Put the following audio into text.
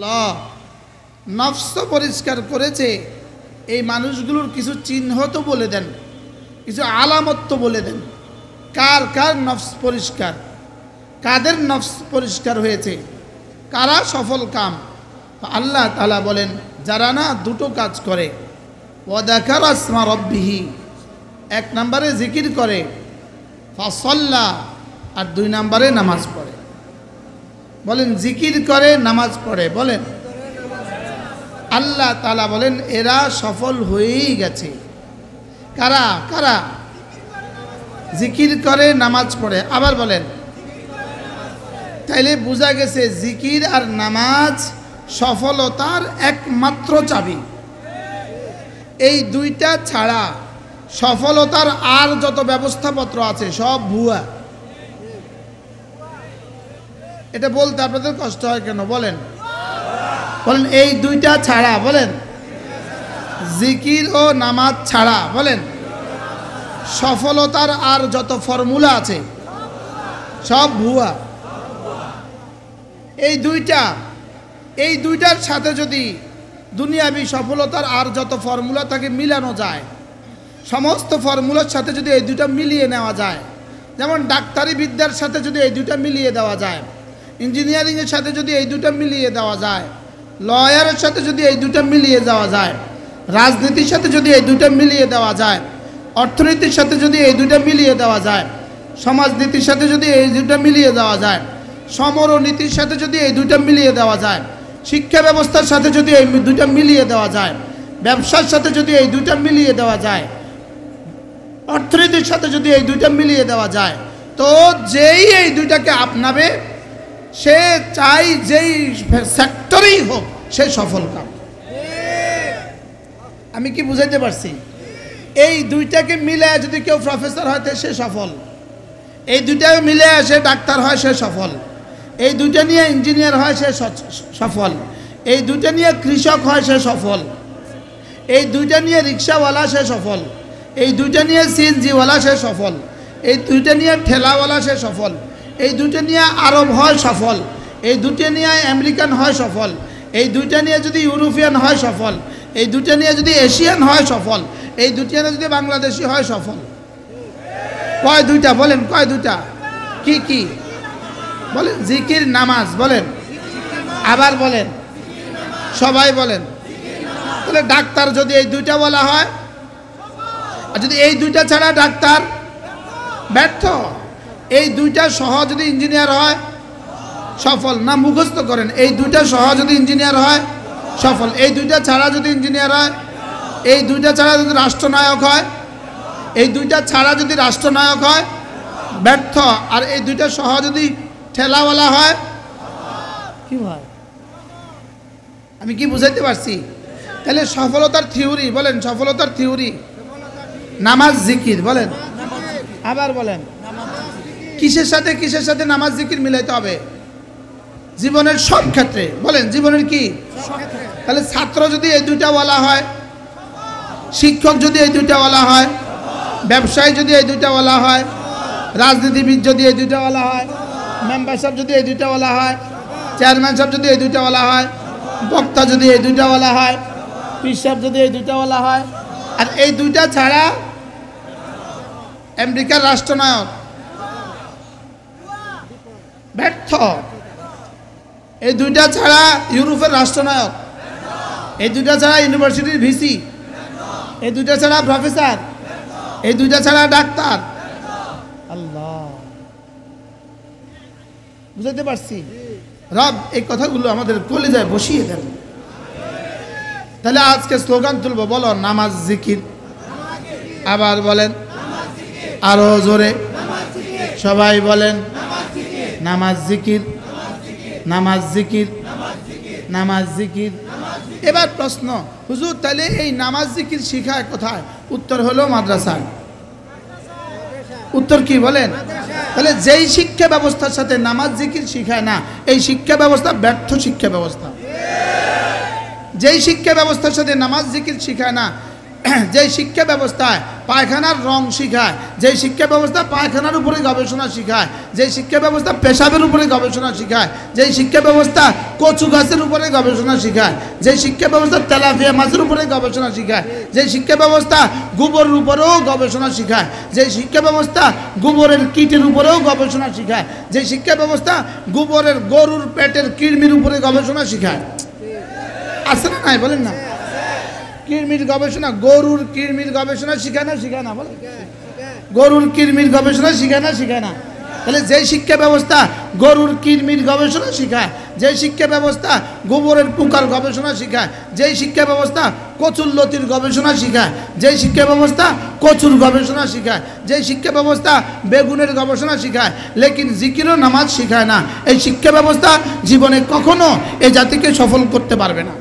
আল্লাহ নফস পরিষ্কার করেছে, এই মানুষগুলোর কিছু চিহ্ন তো বলে দেন, কিছু আলামত তো বলে দেন, কার কার নফস পরিষ্কার, কাদের নফস পরিষ্কার হয়েছে, কারা সফল কাম। আল্লাহ তাআলা বলেন যারা না দুটো কাজ করে, ওয়াদাকারা আসমা রব্বিহি, এক নম্বরে জিকির করে, ফাসাল্লা, আর দুই নম্বরে নামাজ পড়ে। বলেন জিকির করে নামাজ পড়ে, বলেন আল্লাহ তাআলা বলেন এরা সফল হয়েই গেছে। কারা কারা? জিকির করে নামাজ পড়ে। আবার বলেন, তাইলে বোঝা গেছে জিকির আর নামাজ সফলতার একমাত্র চাবি। এই দুইটা ছাড়া সফলতার আর যত ব্যবস্থাপত্র আছে সব ভুয়া। এটা বলতে আপনাদের কষ্ট হয় কেন বলেন? বলেন এই দুইটা ছাড়া, বলেন জিকির ও নামাজ ছাড়া, বলেন সফলতার আর যত ফর্মুলা আছে সব ভুয়া। এই দুইটার সাথে যদি দুনিয়াবি সফলতার আর যত ফর্মুলা তাকে মিলানো যায়, সমস্ত ফর্মুলার সাথে যদি এই দুইটা মিলিয়ে নেওয়া যায়, যেমন ডাক্তারি বিদ্যার সাথে যদি এই দুইটা মিলিয়ে দেওয়া যায়, ইঞ্জিনিয়ারিংয়ের সাথে যদি এই দুইটা মিলিয়ে দেওয়া যায়, লয়ারের সাথে যদি এই দুইটা মিলিয়ে দেওয়া যায়, রাজনীতির সাথে যদি এই দুইটা মিলিয়ে দেওয়া যায়, অর্থনীতির সাথে যদি এই দুইটা মিলিয়ে দেওয়া যায়, সমাজনীতির সাথে যদি এই দুইটা মিলিয়ে দেওয়া যায়, সমরনীতির সাথে যদি এই দুইটা মিলিয়ে দেওয়া যায়, শিক্ষা ব্যবস্থার সাথে যদি এই দুইটা মিলিয়ে দেওয়া যায়, ব্যবসার সাথে যদি এই দুইটা মিলিয়ে দেওয়া যায়, অর্থনীতির সাথে যদি এই দুইটা মিলিয়ে দেওয়া যায়, তো যেই এই দুইটাকে আপনাবে সে চাই যেই সেক্টরেই হোক সে সফল কাম। আমি কি বুঝাইতে পারছি? এই দুইটাকে মিলে যদি কেউ প্রফেসর হয় সে সফল, এই দুইটাকে মিলে সে ডাক্তার হয় সে সফল, এই দুইটা নিয়ে ইঞ্জিনিয়ার হয় সে সফল, এই দুইটা নিয়ে কৃষক হয় সে সফল, এই দুইটা নিয়ে রিক্সাওয়ালা সে সফল, এই দুইটা নিয়ে সিএনজিওয়ালা সে সফল, এই দুইটা নিয়ে ঠেলাওয়ালা সে সফল, এই দুইটা নিয়ে আরব হয় সফল, এই দুইটা নিয়ে আমেরিকান হয় সফল, এই দুইটা নিয়ে যদি ইউরোপিয়ান হয় সফল, এই দুইটা নিয়ে যদি এশিয়ান হয় সফল, এই দুইটা নিয়ে যদি বাংলাদেশি হয় সফল। কয় দুইটা? বলেন কয় দুইটা? কি কি? বলেন জিকির নামাজ, বলেন আবার বলেন, সবাই বলেন। তাহলে ডাক্তার যদি এই দুইটা বলা হয়, আর যদি এই দুইটা ছাড়া ডাক্তার ব্যর্থ, এই দুইটা সহ যদি ইঞ্জিনিয়ার হয় সফল। না মুখস্থ করেন, এই দুইটা সহ যদি ইঞ্জিনিয়ার হয় সফল, এই দুইটা ছাড়া যদি ইঞ্জিনিয়ার হয়, এই দুইটা ছাড়া যদি রাষ্ট্রনায়ক হয়, এই দুইটা ছাড়া যদি রাষ্ট্রনায়ক হয় ব্যর্থ, আর এই দুইটা সহ যদি ঠেলাওয়ালা হয় কি হয়? আমি কি বুঝাইতে পারছি? তাহলে সফলতার থিওরি, বলেন সফলতার থিওরি নামাজ জিকির, বলেন আবার বলেন। কিসের সাথে নামাজ জিকির মিলাইতে হবে? জীবনের সব ক্ষেত্রে, বলেন জীবনের কি? তাহলে ছাত্র যদি এই দুইটা বলা হয়, শিক্ষক যদি এই দুইটা বলা হয়, ব্যবসায়ী যদি এই দুইটা বলা হয়, রাজনীতিবিদ যদি এই দুইটা বলা হয়, মেম্বার সাহেব যদি এই দুইটা বলা হয়, চেয়ারম্যান সাহেব যদি এই দুইটা বলা হয়, বক্তা যদি এই দুইটা বলা হয়, পীর সাহেব যদি এই দুইটা বলা হয়, আর এই দুইটা ছাড়া আমেরিকার রাষ্ট্রনায়ক ব্যর্থ, এই দুইটা ছাড়া ইউরোপের রাষ্ট্রনায়ক, এই দুইটা ছাড়া ইউনিভার্সিটির ভিসি, এই দুইটা ছাড়া প্রফেসর, এই দুইটা ছাড়া ডাক্তার। আল্লাহ, বুঝাতে পারছি? রব এই কথাগুলো আমাদের কলিজায় বসিয়ে দেন। তাহলে আজকে স্লোগান তুলবো, বলো নামাজ জিকির, আবার বলেন আরো জোরে, সবাই বলেন নামাজ জিকির, নামাজ জিকির, নামাজ জিকির। এবার প্রশ্ন, হুজুর তাহলে এই নামাজ জিকির শিখায় কোথায়? উত্তর হলো মাদ্রাসায়। উত্তর কি বলেন? তাহলে যেই শিক্ষা ব্যবস্থার সাথে নামাজ জিকির শিখায় না, এই শিক্ষা ব্যবস্থা ব্যর্থ শিক্ষা ব্যবস্থা। যেই শিক্ষা ব্যবস্থার সাথে নামাজ জিকির শিখায় না, যেই শিক্ষা ব্যবস্থায় পায়খানার রং শিখায়, যেই শিক্ষা ব্যবস্থা পায়খানার উপরে গবেষণা শিখায়, যেই শিক্ষা ব্যবস্থা পেশাবের উপরে গবেষণা শিখায়, যেই শিক্ষা ব্যবস্থা কচু গাছের উপরে গবেষণা শিখায়, যেই শিক্ষা ব্যবস্থা তেলাপিয়া মাছের উপরে গবেষণা শিখায়, যেই শিক্ষা ব্যবস্থা গোবরের উপরেও গবেষণা শিখায়, যেই শিক্ষা ব্যবস্থা গোবরের কীটের উপরেও গবেষণা শিখায়, যেই শিক্ষা ব্যবস্থা গোবরের গরুর পেটের কৃমির উপরে গবেষণা শিখায়, আছে না নাই বলেন না? কৃমির গবেষণা, গরুর কৃমির গবেষণা শিখায় না শিখায় না বলে? গরুর কৃমির গবেষণা শিখায় না শিখায় না? তাহলে যেই শিক্ষা ব্যবস্থা গরুর কৃমির গবেষণা শিখায়, যেই শিক্ষা ব্যবস্থা গোবরের পোকার গবেষণা শিখায়, যেই শিক্ষা ব্যবস্থা কচুর লতির গবেষণা শিখায়, যেই শিক্ষা ব্যবস্থা কচুর গবেষণা শিখায়, যেই শিক্ষা ব্যবস্থা বেগুনের গবেষণা শিখায়, লেকিন জিকিরও নামাজ শিখায় না, এই শিক্ষা ব্যবস্থা জীবনে কখনো এই জাতিকে সফল করতে পারবে না।